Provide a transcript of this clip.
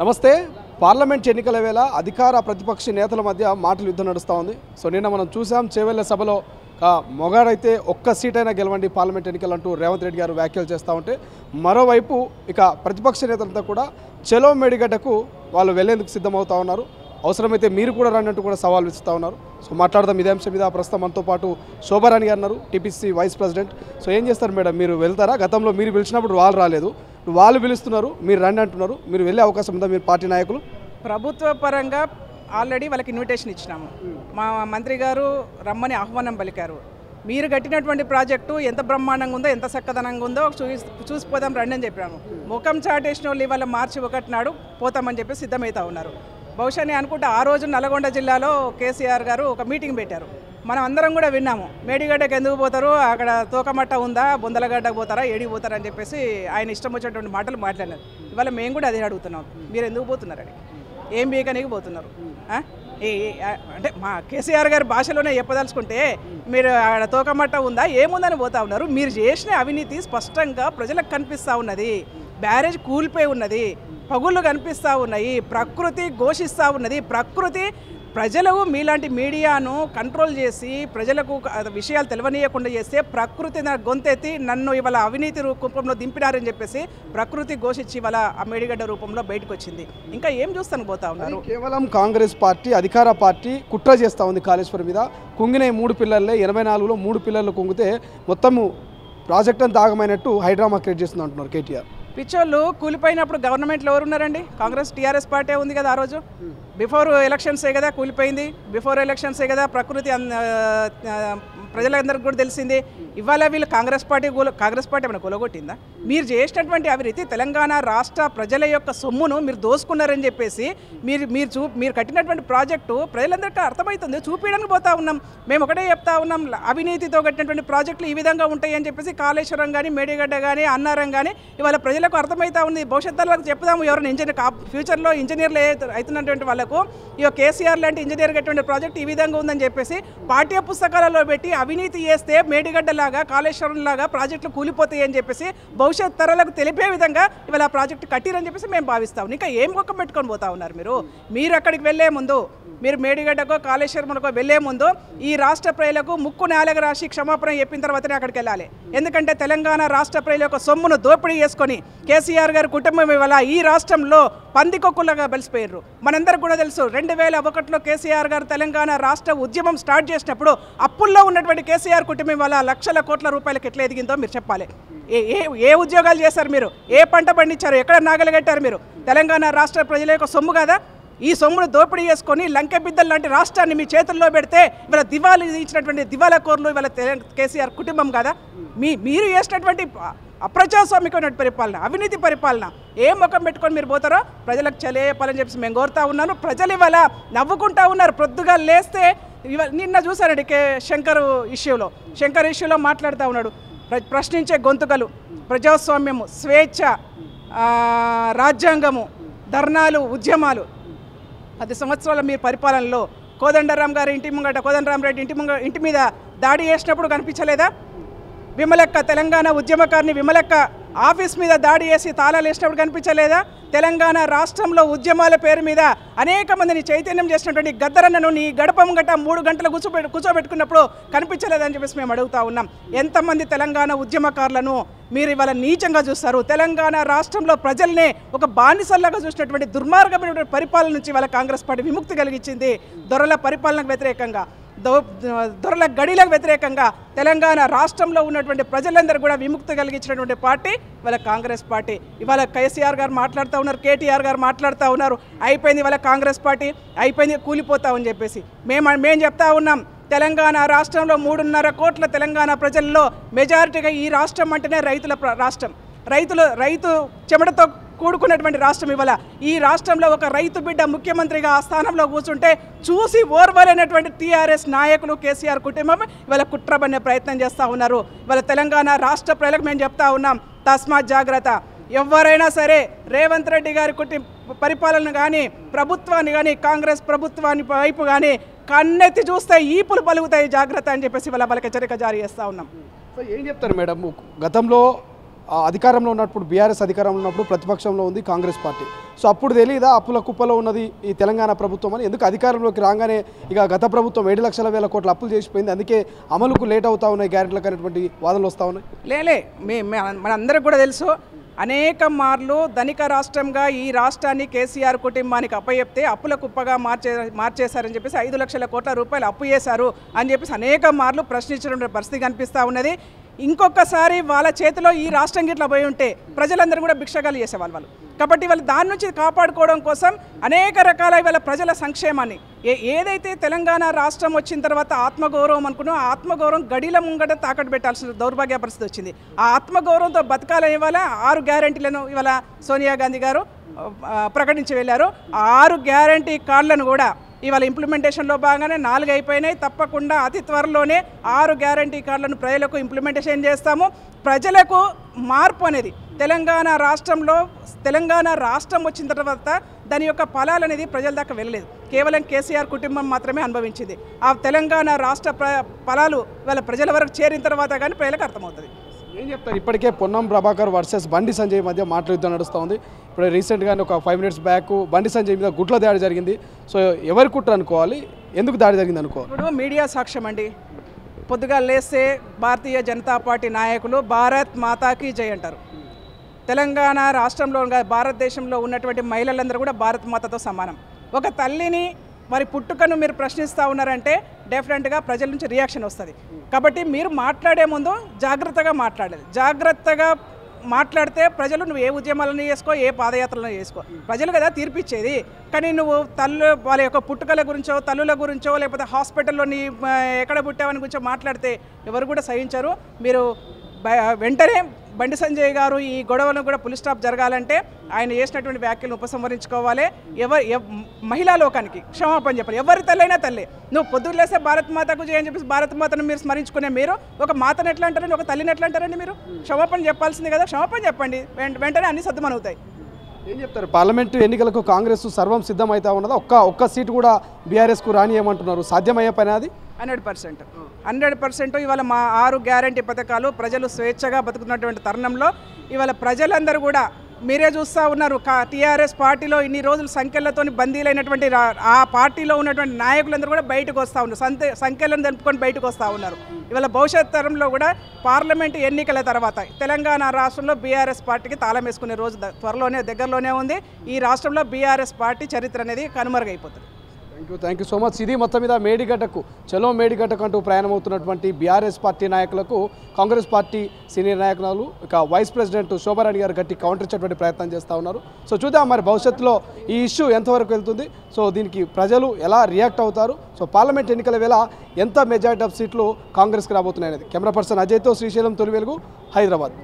నమస్తే. పార్లమెంట్ ఎన్నికల వేళ అధికార ప్రతిపక్ష నేతల మధ్య మాటల యుద్ధం నడుస్తూ ఉంది. సో నిన్న మనం చూసాం చేవెళ్ల సభలో మొగాడైతే ఒక్క సీటైనా గెలవండి పార్లమెంట్ ఎన్నికలు అంటూ రేవంత్ రెడ్డి గారు వ్యాఖ్యలు చేస్తూ ఉంటే, మరోవైపు ఇక ప్రతిపక్ష నేతలంతా కూడా చెలో మేడిగడ్డకు వాళ్ళు వెళ్లేందుకు సిద్ధమవుతా ఉన్నారు. అవసరమైతే మీరు కూడా రండి కూడా సవాల్ విస్తూ ఉన్నారు. సో మాట్లాడదాం ఇదే అంశం మీద. ప్రస్తుతం మనతో పాటు శోభారాణి గారు ఉన్నారు, టీపీసీ వైస్ ప్రెసిడెంట్. సో ఏం చేస్తారు మేడం, మీరు వెళ్తారా? గతంలో మీరు పిలిచినప్పుడు వాళ్ళు రాలేదు, వాళ్ళు పిలుస్తున్నారు, మీరు రండి అంటున్నారు. మీరు వెళ్ళే అవకాశం ఉందా? మీరు పార్టీ నాయకులు ప్రభుత్వ పరంగా ఆల్రెడీ వాళ్ళకి ఇన్విటేషన్ ఇచ్చినాము. మా మంత్రి గారు రమ్మని ఆహ్వానం పలికారు. మీరు కట్టినటువంటి ప్రాజెక్టు ఎంత బ్రహ్మాండంగా ఉందో, ఎంత చక్కదనంగా ఉందో చూసిపోదాం రండి అని చెప్పాము. ముఖం చాటేసిన వాళ్ళు ఇవాళ మార్చి 1 నాడు పోతామని చెప్పి సిద్ధమవుతా ఉన్నారు. బహుశా నేను అనుకుంటే ఆ రోజు నల్గొండ జిల్లాలో కేసీఆర్ గారు ఒక మీటింగ్ పెట్టారు. మనం అందరం కూడా విన్నాము. మేడిగడ్డకి ఎందుకు పోతారు, అక్కడ తోకమట్ట ఉందా, బొందలగడ్డకు పోతారా, ఏడికి పోతారా అని చెప్పేసి ఆయన ఇష్టం వచ్చినటువంటి మాటలు మాట్లాడినారు. ఇవాళ మేము కూడా అదే అడుగుతున్నాం, మీరు ఎందుకు పోతున్నారని, ఏం బీకనికి పోతున్నారు? అంటే మా కేసీఆర్ గారి భాషలోనే చెప్పదలుచుకుంటే మీరు ఆడ తోకమట్ట ఉందా, ఏముందని పోతా ఉన్నారు. మీరు చేసిన అవినీతి స్పష్టంగా ప్రజలకు కనిపిస్తూ ఉన్నది. బ్యారేజ్ కూలిపోయి ఉన్నది, పగుళ్ళు కనిపిస్తూ ఉన్నాయి, ప్రకృతి ఘోషిస్తూ ఉన్నది. ప్రకృతి ప్రజలు మీలాంటి మీడియాను కంట్రోల్ చేసి ప్రజలకు విషయాలు తెలియనీయకుండా చేస్తే ప్రకృతి గొంతెత్తి నన్ను ఇవాళ అవినీతి రూపంలో దింపినారని చెప్పేసి ప్రకృతి ఘోషించి ఇవాళ ఆ మేడిగడ్డ రూపంలో బయటకు వచ్చింది. ఇంకా ఏం చూస్తాను పోతా ఉన్నారు. కేవలం కాంగ్రెస్ పార్టీ, అధికార పార్టీ కుట్ర చేస్తూ ఉంది కాళేశ్వరం మీద. కుంగిన 3 పిల్లర్లే 84లో 3 పిల్లర్లు కుంగితే మొత్తము ప్రాజెక్ట్ అంతా ఆగమైనట్టు హైడ్రామా క్రియేట్ చేస్తుంది అంటున్నారు కేటీఆర్. పిచ్చోళ్ళు కూలిపోయినప్పుడు గవర్నమెంట్లో ఎవరు ఉన్నారండి? కాంగ్రెస్ టీఆర్ఎస్ పార్టీ ఉంది కదా. ఆ రోజు బిఫోర్ ఎలక్షన్సే కదా కూలిపోయింది. బిఫోర్ ఎలక్షన్సే కదా ప్రకృతి ప్రజలందరికీ కూడా తెలిసింది. ఇవాళ వీళ్ళు కాంగ్రెస్ పార్టీ ఏమైనా కొలగొట్టిందా? మీరు చేసినటువంటి అవినీతి తెలంగాణ రాష్ట్ర ప్రజల యొక్క సొమ్మును మీరు దోసుకున్నారని చెప్పేసి మీరు కట్టినటువంటి ప్రాజెక్టు ప్రజలందరికీ అర్థమవుతుంది. చూపించడానికి పోతా ఉన్నాం. మేము ఒకటే చెప్తా ఉన్నాం, అవినీతితో కట్టినటువంటి ప్రాజెక్టులు ఈ విధంగా ఉంటాయి అని చెప్పేసి కాళేశ్వరం కానీ, మేడిగడ్డ కానీ, అన్నారం కానీ ఇవాళ ప్రజలకు అర్థమవుతా ఉంది. భవిష్యత్తులకు చెప్దాము, ఎవరైనా ఫ్యూచర్లో ఇంజనీర్లు అవుతున్నటువంటి వాళ్ళకు ఇక కేసీఆర్ లాంటి ఇంజనీర్ కట్టినటువంటి ప్రాజెక్ట్ ఈ విధంగా ఉందని చెప్పేసి పాఠ్య పుస్తకాలలో పెట్టి అవినీతి చేస్తే మేడిగడ్డలాగా, కాళేశ్వరం లాగా ప్రాజెక్టులు కూలిపోతాయి అని చెప్పేసి భవిష్యత్ తరాలకు తెలిపే విధంగా ఇవాళ ఆ ప్రాజెక్టు కట్టిరని చెప్పేసి మేము భావిస్తాం. ఇంకా ఏం మొక్క పెట్టుకొని పోతా ఉన్నారు మీరు అక్కడికి వెళ్లే ముందు, మీరు మేడిగడ్డకో కాళేశ్వరంకో వెళ్లే ముందు ఈ రాష్ట్ర ప్రజలకు ముక్కు నేలకు రాసి క్షమాపణ చెప్పిన తర్వాతనే అక్కడికి వెళ్ళాలి. ఎందుకంటే తెలంగాణ రాష్ట్ర ప్రజల యొక్క సొమ్మును దోపిడీ చేసుకొని కేసీఆర్ గారి కుటుంబం ఇవాళ ఈ రాష్ట్రంలో పందికొక్కులుగా బలిసిపోయారు. మనందరికీ కూడా తెలుసు, 2001లో కేసీఆర్ గారు తెలంగాణ రాష్ట్ర ఉద్యమం స్టార్ట్ చేసినప్పుడు అప్పుల్లో ఉన్నటువంటి కేసీఆర్ కుటుంబం వల్ల లక్షల కోట్ల రూపాయలకు ఎట్లా ఎదిగిందో మీరు చెప్పాలి. ఏ ఉద్యోగాలు చేశారు మీరు? ఏ పంట పండించారు? ఎక్కడ నాగలు కట్టారు మీరు? తెలంగాణ రాష్ట్ర ప్రజల యొక్క సొమ్ము కదా. ఈ సొమ్మును దోపిడీ చేసుకొని లంకె బిద్దలు లాంటి రాష్ట్రాన్ని మీ చేతుల్లో పెడితే ఇవాళ దివాళీ ఇచ్చినటువంటి దివాళాకోర్లు ఇవాళ కేసీఆర్ కుటుంబం కదా. మీరు చేసినటువంటి అప్రజాస్వామికమైన పరిపాలన, అవినీతి పరిపాలన ఏం ముఖం పెట్టుకొని మీరు పోతారో ప్రజలకు చెప్పాలని చెప్పేసి మేము కోరుతా ఉన్నాను. ప్రజలు ఇవాళ నవ్వుకుంటా ఉన్నారు. ప్రొద్దుగా లేస్తే నిన్న చూసారండి శంకర్ ఇష్యూలో మాట్లాడుతూ ఉన్నాడు. ప్రశ్నించే గొంతుకలు, ప్రజాస్వామ్యము, స్వేచ్ఛ, రాజ్యాంగము, ధర్నాలు, ఉద్యమాలు. 10 సంవత్సరాల మీ పరిపాలనలో కోదండరాం గారి కోదండరామరెడ్డి ఇంటి మీద దాడి చేసినప్పుడు కనిపించలేదా? విమలక్క, తెలంగాణ ఉద్యమకారిని విమలక్క ఆఫీస్ మీద దాడి చేసి తాళాలు వేసినప్పుడు కనిపించలేదా? తెలంగాణ రాష్ట్రంలో ఉద్యమాల పేరు మీద అనేక మందిని చైతన్యం చేసినటువంటి గద్దరన్నను నీ గడపం గట్ట 3 గంటలు కూర్చోబెట్టుకున్నప్పుడు కనిపించలేదని చెప్పేసి మేము అడుగుతా ఉన్నాం. ఎంతమంది తెలంగాణ ఉద్యమకారులను మీరు ఇవాళ నీచంగా చూస్తారు? తెలంగాణ రాష్ట్రంలో ప్రజల్నే ఒక బానిసల్లాగా చూసినటువంటి దుర్మార్గమైనటువంటి పరిపాలన నుంచి ఇవాళ కాంగ్రెస్ పార్టీ విముక్తి కలిగించింది. దొరల పరిపాలనకు వ్యతిరేకంగా, దొరల గడిలకు వ్యతిరేకంగా తెలంగాణ రాష్ట్రంలో ఉన్నటువంటి ప్రజలందరూ కూడా విముక్తి కలిగించినటువంటి పార్టీ ఇవాళ కాంగ్రెస్ పార్టీ. ఇవాళ కేసీఆర్ గారు మాట్లాడుతూ ఉన్నారు, కేటీఆర్ గారు మాట్లాడుతూ ఉన్నారు, అయిపోయింది ఇవాళ కాంగ్రెస్ పార్టీ అయిపోయింది, కూలిపోతామని చెప్పేసి. మేము చెప్తా ఉన్నాం, తెలంగాణ రాష్ట్రంలో 3.5 కోట్ల తెలంగాణ ప్రజల్లో మెజారిటీగా ఈ రాష్ట్రం అంటేనే రైతుల రాష్ట్రం. రైతు చెమటతో కూడుకున్నటువంటి రాష్ట్రం. ఇవాళ ఈ రాష్ట్రంలో ఒక రైతు బిడ్డ ముఖ్యమంత్రిగా ఆ స్థానంలో కూర్చుంటే చూసి ఓర్వలేనటువంటి టీఆర్ఎస్ నాయకులు, కేసీఆర్ కుటుంబం ఇవాళ కుట్రబనే ప్రయత్నం చేస్తూ ఉన్నారు. ఇవాళ తెలంగాణ రాష్ట్ర ప్రజలకు మేము చెప్తా ఉన్నాం, తస్మాత్ జాగ్రత్త. ఎవరైనా సరే రేవంత్ రెడ్డి గారి పరిపాలన కానీ, ప్రభుత్వాన్ని కానీ, కాంగ్రెస్ ప్రభుత్వాన్ని వైపు కానీ కన్నెత్తి చూస్తే ఈపులు పలుగుతాయి, జాగ్రత్త అని చెప్పేసి వాళ్ళకి హెచ్చరిక జారీ చేస్తూ ఉన్నాం. సో ఏం చెప్తారు మేడం? గతంలో అధికారంలో ఉన్నప్పుడు బీఆర్ఎస్ అధికారంలో ఉన్నప్పుడు ప్రతిపక్షంలో ఉంది కాంగ్రెస్ పార్టీ. సో అప్పుడు తెలియదా అప్పుల కుప్పలో ఉన్నది ఈ తెలంగాణ ప్రభుత్వం అని? ఎందుకు అధికారంలోకి రాగానే ఇక గత ప్రభుత్వం 7,00,000 కోట్ల అప్పులు చేసిపోయింది, అందుకే అమలుకు లేట్ అవుతా ఉన్నాయి గ్యారెంటీలకు అనేటువంటి వాదనలు వస్తూ ఉన్నాయి. లేలే మనందరికి కూడా తెలుసు, అనేక మార్లు ధనిక రాష్ట్రంగా ఈ రాష్ట్రాన్ని కేసీఆర్ కుటుంబానికి అప్పచెప్తే అప్పుల కుప్పగా మార్చేశారని చెప్పేసి 5,00,000 కోట్ల రూపాయలు అప్పు చేశారు అని చెప్పేసి అనేక మార్లు ప్రశ్నించడం పరిస్థితి కనిపిస్తూ ఉన్నది. ఇంకొకసారి వాళ్ళ చేతిలో ఈ రాష్ట్రం గిట్లా పోయి ఉంటే ప్రజలందరూ కూడా భిక్షగాలు చేసేవాళ్ళు వాళ్ళు. కాబట్టి వాళ్ళు దాని నుంచి కాపాడుకోవడం కోసం అనేక రకాల ఇవాళ ప్రజల సంక్షేమాన్ని ఏదైతే తెలంగాణ రాష్ట్రం వచ్చిన తర్వాత ఆత్మగౌరవం అనుకున్నాం, ఆ ఆత్మగౌరవం గడిల ముంగట తాకట్టు పెట్టాల్సిన దౌర్భాగ్య పరిస్థితి వచ్చింది. ఆ ఆత్మగౌరవంతో బతకాలని ఇవాళ 6 గ్యారెంటీలను ఇవాళ సోనియా గాంధీ గారు ప్రకటించి వెళ్ళారు. ఆ 6 గ్యారెంటీ కార్డులను కూడా ఇవాళ ఇంప్లిమెంటేషన్లో భాగంగానే 4 అయిపోయినాయి. తప్పకుండా అతి త్వరలోనే 6 గ్యారంటీ కార్డులను ప్రజలకు ఇంప్లిమెంటేషన్ చేస్తాము. ప్రజలకు మార్పు అనేది తెలంగాణ రాష్ట్రం వచ్చిన తర్వాత దాని యొక్క ఫలాలు అనేది ప్రజల దాకా వెళ్ళలేదు, కేవలం కేసీఆర్ కుటుంబం మాత్రమే అనుభవించింది. ఆ తెలంగాణ రాష్ట్ర ఫలాలు వాళ్ళ ప్రజల వరకు చేరిన తర్వాత కానీ ప్రజలకు అర్థమవుతుంది. ఏం చెప్తారు? ఇప్పటికే పొన్నం ప్రభాకర్ వర్సెస్ బండి సంజయ్ మధ్య మాటల యుద్ధం నడుస్తూ ఉంది. ఇప్పుడు రీసెంట్గానే ఒక 5 minutes బ్యాక్ బండి సంజయ్ మీద గుట్ల దాడి జరిగింది. సో ఎవరి కుట్ర అనుకోవాలి, ఎందుకు దాడి జరిగింది అనుకోవాలి? ఇప్పుడు మీడియా సాక్ష్యం అండి. పొద్దుగా లేస్తే భారతీయ జనతా పార్టీ నాయకులు భారత్ మాతాకి జై అంటారు. తెలంగాణ రాష్ట్రంలో భారతదేశంలో ఉన్నటువంటి మహిళలందరూ కూడా భారత్ మాతతో సమానం. ఒక తల్లిని మరి పుట్టుకను మీరు ప్రశ్నిస్తూ ఉన్నారంటే డెఫినెట్గా ప్రజల నుంచి రియాక్షన్ వస్తుంది. కాబట్టి మీరు మాట్లాడే ముందు జాగ్రత్తగా మాట్లాడాలి. జాగ్రత్తగా మాట్లాడితే ప్రజలు నువ్వు ఏ ఉద్యమాలను చేసుకో, ఏ పాదయాత్రలను చేసుకో, ప్రజలు కదా తీర్పిచ్చేది. కానీ నువ్వు వాళ్ళ యొక్క పుట్టుకల గురించో, తల్లుల గురించో, లేకపోతే హాస్పిటల్లో నీ ఎక్కడ పుట్టావని గురించో మాట్లాడితే ఎవరు కూడా సహించరు. మీరు వెంటనే బండి సంజయ్ గారు ఈ గొడవలను కూడా పులి స్టాప్ జరగాలంటే ఆయన చేసినటువంటి వ్యాఖ్యలను ఉపసంహరించుకోవాలి. మహిళా లోకానికి క్షమాపణ చెప్పాలి. ఎవరి తల్లైనా తల్లి. నువ్వు పొద్దున్న లేస్తే భారత్ మాతకు చేయని చెప్పేసి భారత్ మాతను మీరు స్మరించుకునే మీరు ఒక మాతను ఎట్లా అంటారండి, ఒక తల్లిని ఎట్లా అంటారండి? మీరు క్షమాపణ చెప్పాల్సింది కదా, క్షమాపణ చెప్పండి. వెంటనే అన్ని సర్దుమనవుతాయి. ఏం చెప్తారు? పార్లమెంటు ఎన్నికలకు కాంగ్రెస్ సర్వం సిద్ధమవుతా ఉన్నదా? ఒక్క సీటు కూడా బీఆర్ఎస్కు రానియమంటున్నారు. సాధ్యమయ్యే పని అది? 100% ఇవాళ మా 6 గ్యారంటీ పథకాలు ప్రజలు స్వేచ్ఛగా బతుకుతున్నటువంటి తరుణంలో ఇవాళ ప్రజలందరూ కూడా మీరే చూస్తూ ఉన్నారు. టీఆర్ఎస్ పార్టీలో ఇన్ని రోజులు సంఖ్యలతో బందీలైనటువంటి ఆ పార్టీలో ఉన్నటువంటి నాయకులందరూ కూడా బయటకు వస్తూ ఉన్నారు, సంఖ్యలను తెలుపుకొని బయటకు వస్తూ ఉన్నారు. ఇవాళ భవిష్యత్ తరంలో కూడా పార్లమెంటు ఎన్నికల తర్వాత తెలంగాణ రాష్ట్రంలో బీఆర్ఎస్ పార్టీకి తాళం వేసుకునే రోజు దగ్గరలోనే ఉంది. ఈ రాష్ట్రంలో బీఆర్ఎస్ పార్టీ చరిత్ర అనేది కనుమరుగైపోతుంది. Thank you so much. ఇది మొత్తం మీద మేడిగడ్డకు చలో మేడిగడ్డకు అంటూ ప్రయాణమవుతున్నటువంటి బీఆర్ఎస్ పార్టీ నాయకులకు కాంగ్రెస్ పార్టీ సీనియర్ నాయకులు ఇక వైస్ ప్రెసిడెంట్ శోభారాణి గారు గట్టి కౌంటర్ ఇచ్చేటువంటి ప్రయత్నం చేస్తూ ఉన్నారు. సో చూద్దాం మరి భవిష్యత్తులో ఈ ఇష్యూ ఎంతవరకు వెళ్తుంది, సో దీనికి ప్రజలు ఎలా రియాక్ట్ అవుతారు, సో పార్లమెంట్ ఎన్నికల వేళ ఎంత మెజారిటీ ఆఫ్ సీట్లు కాంగ్రెస్కి రాబోతున్నాయి అనేది. కెమెరా పర్సన్ అజయ్తో శ్రీశైలం, తొలి వెలుగు, హైదరాబాద్.